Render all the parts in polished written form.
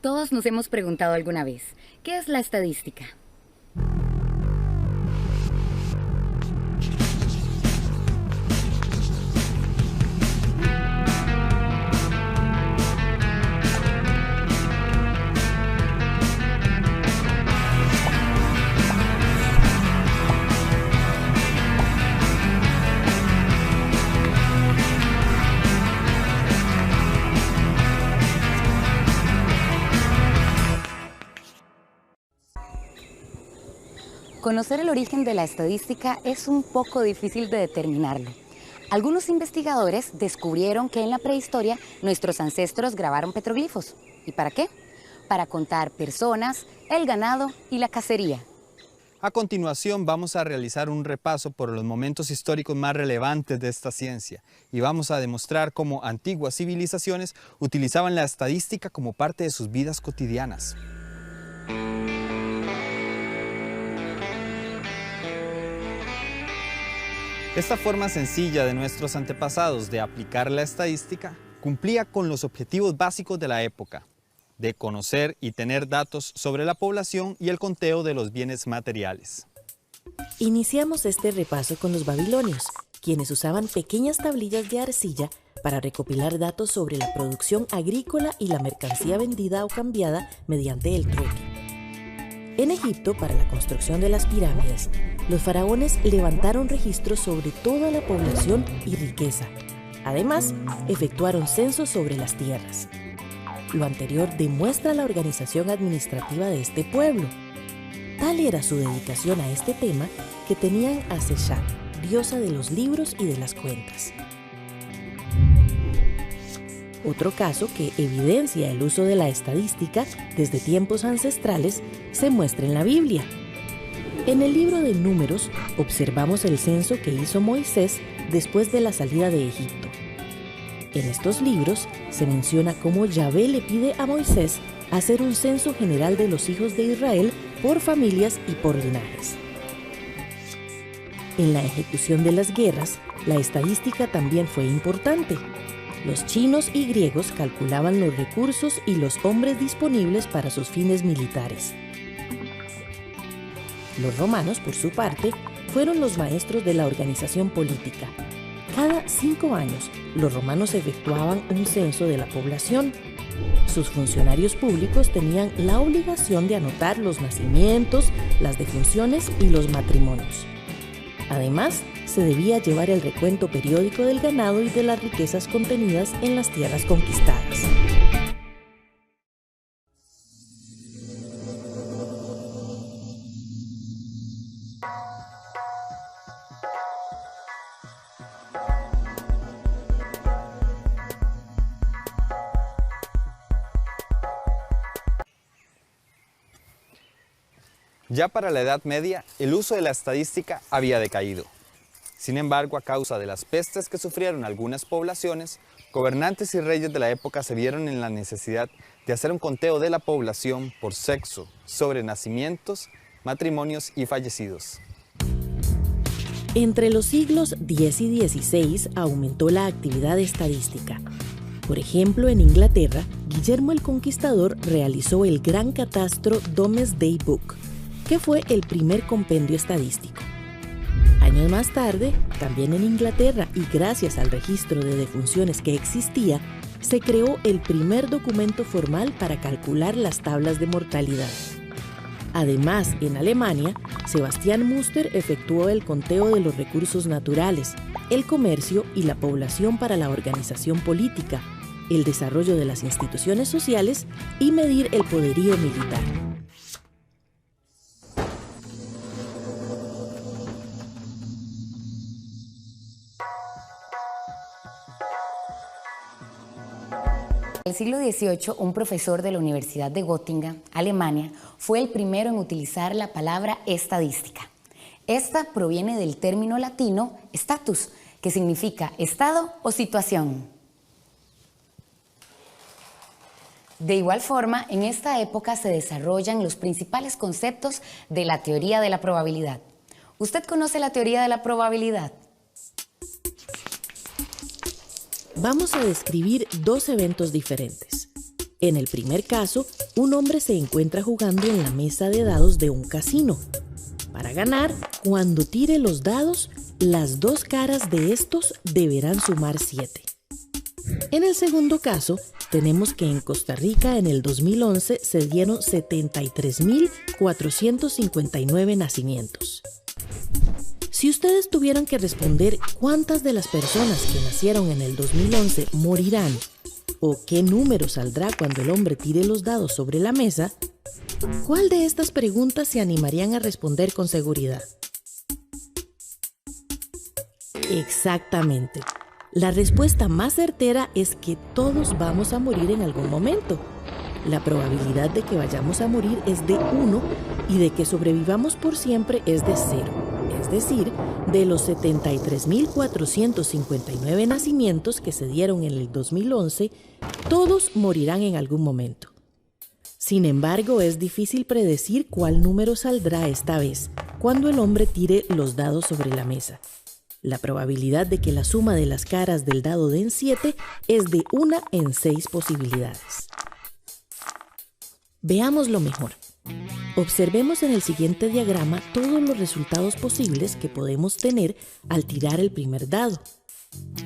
Todos nos hemos preguntado alguna vez, ¿qué es la estadística? Conocer el origen de la estadística es un poco difícil de determinarlo. Algunos investigadores descubrieron que en la prehistoria nuestros ancestros grabaron petroglifos. ¿Y para qué? Para contar personas, el ganado y la cacería. A continuación vamos a realizar un repaso por los momentos históricos más relevantes de esta ciencia y vamos a demostrar cómo antiguas civilizaciones utilizaban la estadística como parte de sus vidas cotidianas. Esta forma sencilla de nuestros antepasados de aplicar la estadística cumplía con los objetivos básicos de la época, de conocer y tener datos sobre la población y el conteo de los bienes materiales. Iniciamos este repaso con los babilonios, quienes usaban pequeñas tablillas de arcilla para recopilar datos sobre la producción agrícola y la mercancía vendida o cambiada mediante el trueque. En Egipto, para la construcción de las pirámides, los faraones levantaron registros sobre toda la población y riqueza. Además, efectuaron censos sobre las tierras. Lo anterior demuestra la organización administrativa de este pueblo. Tal era su dedicación a este tema que tenían a Seshá, diosa de los libros y de las cuentas. Otro caso que evidencia el uso de la estadística desde tiempos ancestrales se muestra en la Biblia. En el libro de Números observamos el censo que hizo Moisés después de la salida de Egipto. En estos libros se menciona cómo Yahvé le pide a Moisés hacer un censo general de los hijos de Israel por familias y por linajes. En la ejecución de las guerras, la estadística también fue importante. Los chinos y griegos calculaban los recursos y los hombres disponibles para sus fines militares. Los romanos, por su parte, fueron los maestros de la organización política. Cada 5 años, los romanos efectuaban un censo de la población. Sus funcionarios públicos tenían la obligación de anotar los nacimientos, las defunciones y los matrimonios. Además, se debía llevar el recuento periódico del ganado y de las riquezas contenidas en las tierras conquistadas. Ya para la Edad Media, el uso de la estadística había decaído. Sin embargo, a causa de las pestes que sufrieron algunas poblaciones, gobernantes y reyes de la época se vieron en la necesidad de hacer un conteo de la población por sexo, sobre nacimientos, matrimonios y fallecidos. Entre los siglos X y XVI aumentó la actividad estadística. Por ejemplo, en Inglaterra, Guillermo el Conquistador realizó el Gran Catastro Domesday Book, que fue el primer compendio estadístico. Años más tarde, también en Inglaterra y gracias al registro de defunciones que existía, se creó el primer documento formal para calcular las tablas de mortalidad. Además, en Alemania, Sebastian Muster efectuó el conteo de los recursos naturales, el comercio y la población para la organización política, el desarrollo de las instituciones sociales y medir el poderío militar. En el siglo XVIII, un profesor de la Universidad de Göttingen, Alemania, fue el primero en utilizar la palabra estadística. Esta proviene del término latino status, que significa estado o situación. De igual forma, en esta época se desarrollan los principales conceptos de la teoría de la probabilidad. ¿Usted conoce la teoría de la probabilidad? Vamos a describir dos eventos diferentes. En el primer caso, un hombre se encuentra jugando en la mesa de dados de un casino. Para ganar, cuando tire los dados, las dos caras de estos deberán sumar 7. En el segundo caso, tenemos que en Costa Rica en el 2011 se dieron 73.459 nacimientos. Si ustedes tuvieran que responder cuántas de las personas que nacieron en el 2011 morirán, o qué número saldrá cuando el hombre tire los dados sobre la mesa, ¿cuál de estas preguntas se animarían a responder con seguridad? Exactamente. La respuesta más certera es que todos vamos a morir en algún momento. La probabilidad de que vayamos a morir es de 1 y de que sobrevivamos por siempre es de 0. Es decir, de los 73.459 nacimientos que se dieron en el 2011, todos morirán en algún momento. Sin embargo, es difícil predecir cuál número saldrá esta vez, cuando el hombre tire los dados sobre la mesa. La probabilidad de que la suma de las caras del dado den 7 es de 1 en 6 posibilidades. Veámoslo mejor. Observemos en el siguiente diagrama todos los resultados posibles que podemos tener al tirar el primer dado.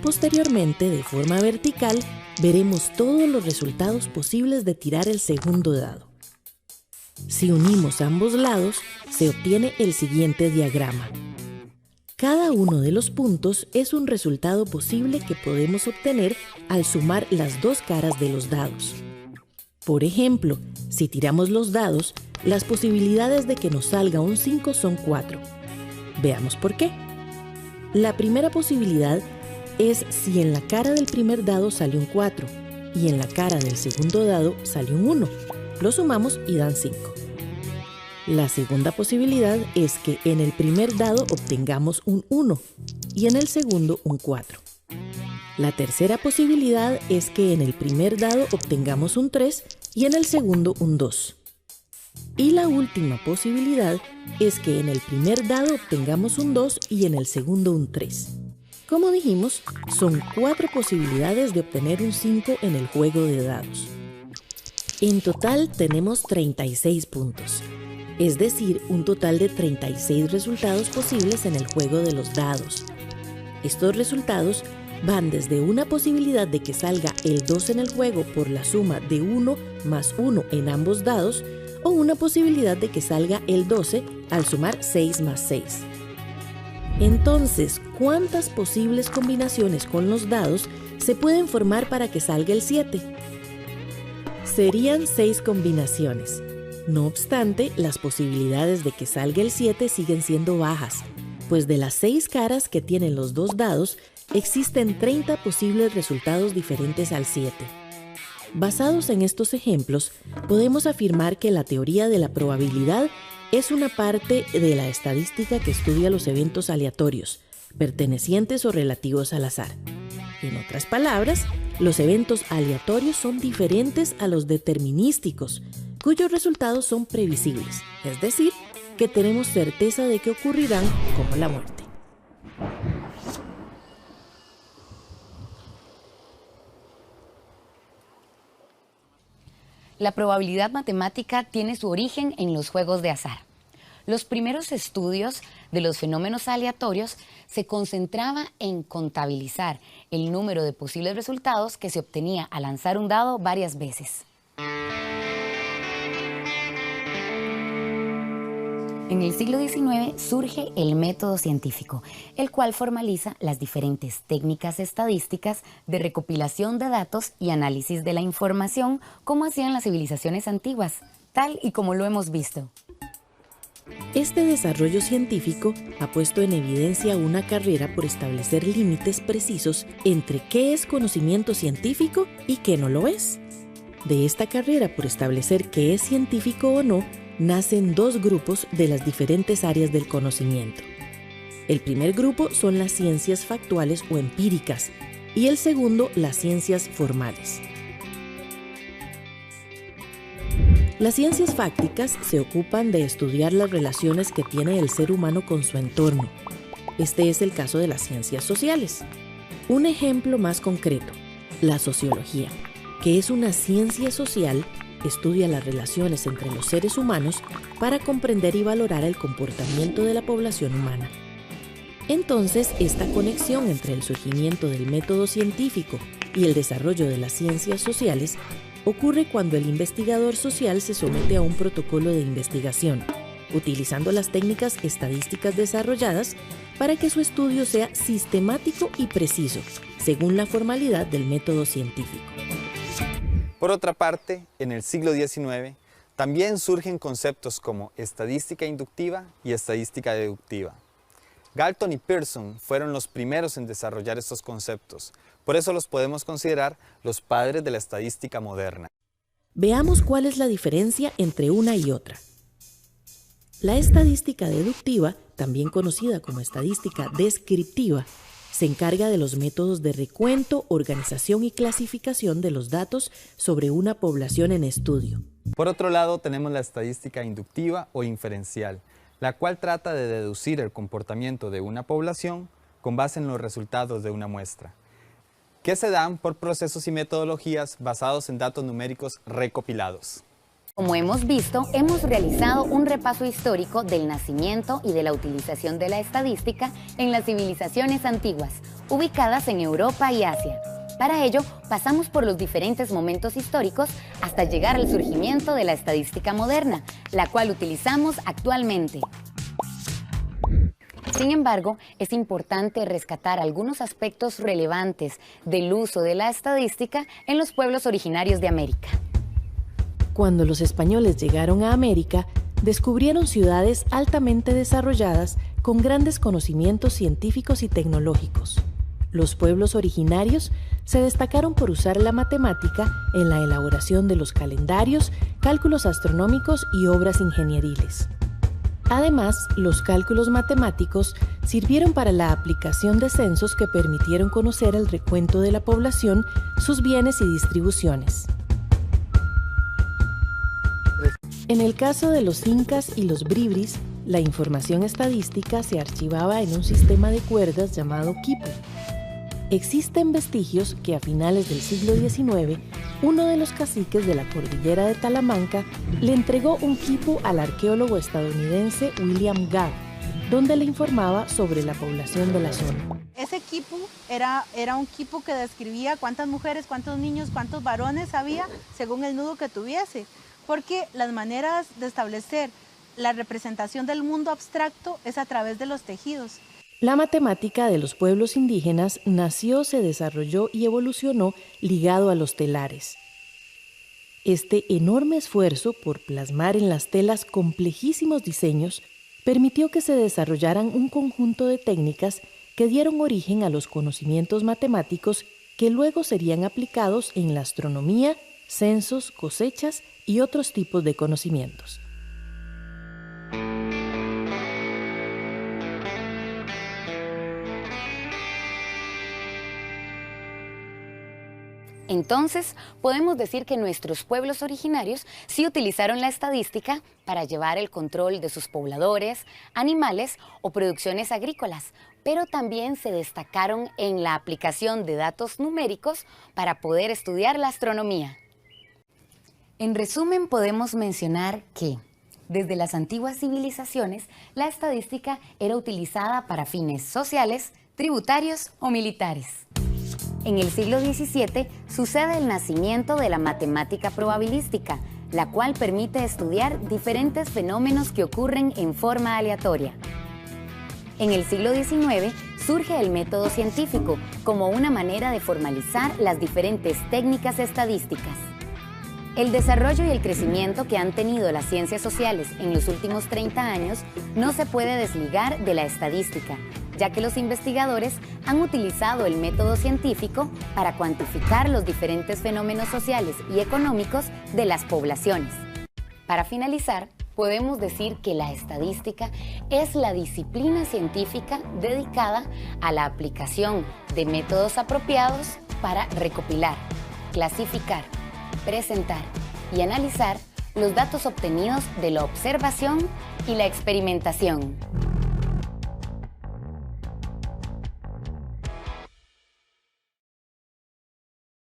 Posteriormente, de forma vertical, veremos todos los resultados posibles de tirar el segundo dado. Si unimos ambos lados, se obtiene el siguiente diagrama. Cada uno de los puntos es un resultado posible que podemos obtener al sumar las dos caras de los dados. Por ejemplo, si tiramos los dados, las posibilidades de que nos salga un 5 son 4. Veamos por qué. La primera posibilidad es si en la cara del primer dado sale un 4 y en la cara del segundo dado sale un 1. Lo sumamos y dan 5. La segunda posibilidad es que en el primer dado obtengamos un 1 y en el segundo un 4. La tercera posibilidad es que en el primer dado obtengamos un 3 y en el segundo un 2. Y la última posibilidad es que en el primer dado obtengamos un 2 y en el segundo un 3. Como dijimos, son 4 posibilidades de obtener un 5 en el juego de dados. En total tenemos 36 puntos. Es decir, un total de 36 resultados posibles en el juego de los dados. Estos resultados van desde una posibilidad de que salga el 2 en el juego por la suma de 1 más 1 en ambos dados, o una posibilidad de que salga el 12 al sumar 6 más 6. Entonces, ¿cuántas posibles combinaciones con los dados se pueden formar para que salga el 7? Serían 6 combinaciones. No obstante, las posibilidades de que salga el 7 siguen siendo bajas, pues de las 6 caras que tienen los dos dados, existen 30 posibles resultados diferentes al 7. Basados en estos ejemplos, podemos afirmar que la teoría de la probabilidad es una parte de la estadística que estudia los eventos aleatorios, pertenecientes o relativos al azar. En otras palabras, los eventos aleatorios son diferentes a los determinísticos, cuyos resultados son previsibles, es decir, que tenemos certeza de que ocurrirán, como la muerte. La probabilidad matemática tiene su origen en los juegos de azar. Los primeros estudios de los fenómenos aleatorios se concentraba en contabilizar el número de posibles resultados que se obtenía al lanzar un dado varias veces. En el siglo XIX surge el método científico, el cual formaliza las diferentes técnicas estadísticas de recopilación de datos y análisis de la información como hacían las civilizaciones antiguas, tal y como lo hemos visto. Este desarrollo científico ha puesto en evidencia una carrera por establecer límites precisos entre qué es conocimiento científico y qué no lo es. De esta carrera por establecer qué es científico o no, nacen dos grupos de las diferentes áreas del conocimiento. El primer grupo son las ciencias factuales o empíricas y el segundo las ciencias formales. Las ciencias fácticas se ocupan de estudiar las relaciones que tiene el ser humano con su entorno. Este es el caso de las ciencias sociales. Un ejemplo más concreto, la sociología. que es una ciencia social, estudia las relaciones entre los seres humanos para comprender y valorar el comportamiento de la población humana. Entonces, esta conexión entre el surgimiento del método científico y el desarrollo de las ciencias sociales ocurre cuando el investigador social se somete a un protocolo de investigación, utilizando las técnicas estadísticas desarrolladas para que su estudio sea sistemático y preciso, según la formalidad del método científico. Por otra parte, en el siglo XIX, también surgen conceptos como estadística inductiva y estadística deductiva. Galton y Pearson fueron los primeros en desarrollar estos conceptos, por eso los podemos considerar los padres de la estadística moderna. Veamos cuál es la diferencia entre una y otra. La estadística deductiva, también conocida como estadística descriptiva, se encarga de los métodos de recuento, organización y clasificación de los datos sobre una población en estudio. Por otro lado, tenemos la estadística inductiva o inferencial, la cual trata de deducir el comportamiento de una población con base en los resultados de una muestra, que se dan por procesos y metodologías basados en datos numéricos recopilados. Como hemos visto, hemos realizado un repaso histórico del nacimiento y de la utilización de la estadística en las civilizaciones antiguas, ubicadas en Europa y Asia. Para ello, pasamos por los diferentes momentos históricos hasta llegar al surgimiento de la estadística moderna, la cual utilizamos actualmente. Sin embargo, es importante rescatar algunos aspectos relevantes del uso de la estadística en los pueblos originarios de América. Cuando los españoles llegaron a América, descubrieron ciudades altamente desarrolladas con grandes conocimientos científicos y tecnológicos. Los pueblos originarios se destacaron por usar la matemática en la elaboración de los calendarios, cálculos astronómicos y obras ingenieriles. Además, los cálculos matemáticos sirvieron para la aplicación de censos que permitieron conocer el recuento de la población, sus bienes y distribuciones. En el caso de los incas y los bribris, la información estadística se archivaba en un sistema de cuerdas llamado quipu. Existen vestigios que a finales del siglo XIX, uno de los caciques de la cordillera de Talamanca le entregó un quipu al arqueólogo estadounidense William Gabb, donde le informaba sobre la población de la zona. Ese quipu era un quipu que describía cuántas mujeres, cuántos niños, cuántos varones había según el nudo que tuviese, porque las maneras de establecer la representación del mundo abstracto es a través de los tejidos. La matemática de los pueblos indígenas nació, se desarrolló y evolucionó ligado a los telares. Este enorme esfuerzo por plasmar en las telas complejísimos diseños permitió que se desarrollaran un conjunto de técnicas que dieron origen a los conocimientos matemáticos que luego serían aplicados en la astronomía, censos, cosechas y otros tipos de conocimientos. Entonces, podemos decir que nuestros pueblos originarios sí utilizaron la estadística para llevar el control de sus pobladores, animales o producciones agrícolas, pero también se destacaron en la aplicación de datos numéricos para poder estudiar la astronomía. En resumen, podemos mencionar que, desde las antiguas civilizaciones, la estadística era utilizada para fines sociales, tributarios o militares. En el siglo XVII sucede el nacimiento de la matemática probabilística, la cual permite estudiar diferentes fenómenos que ocurren en forma aleatoria. En el siglo XIX surge el método científico como una manera de formalizar las diferentes técnicas estadísticas. El desarrollo y el crecimiento que han tenido las ciencias sociales en los últimos 30 años no se puede desligar de la estadística, ya que los investigadores han utilizado el método científico para cuantificar los diferentes fenómenos sociales y económicos de las poblaciones. Para finalizar, podemos decir que la estadística es la disciplina científica dedicada a la aplicación de métodos apropiados para recopilar, clasificar, presentar y analizar los datos obtenidos de la observación y la experimentación.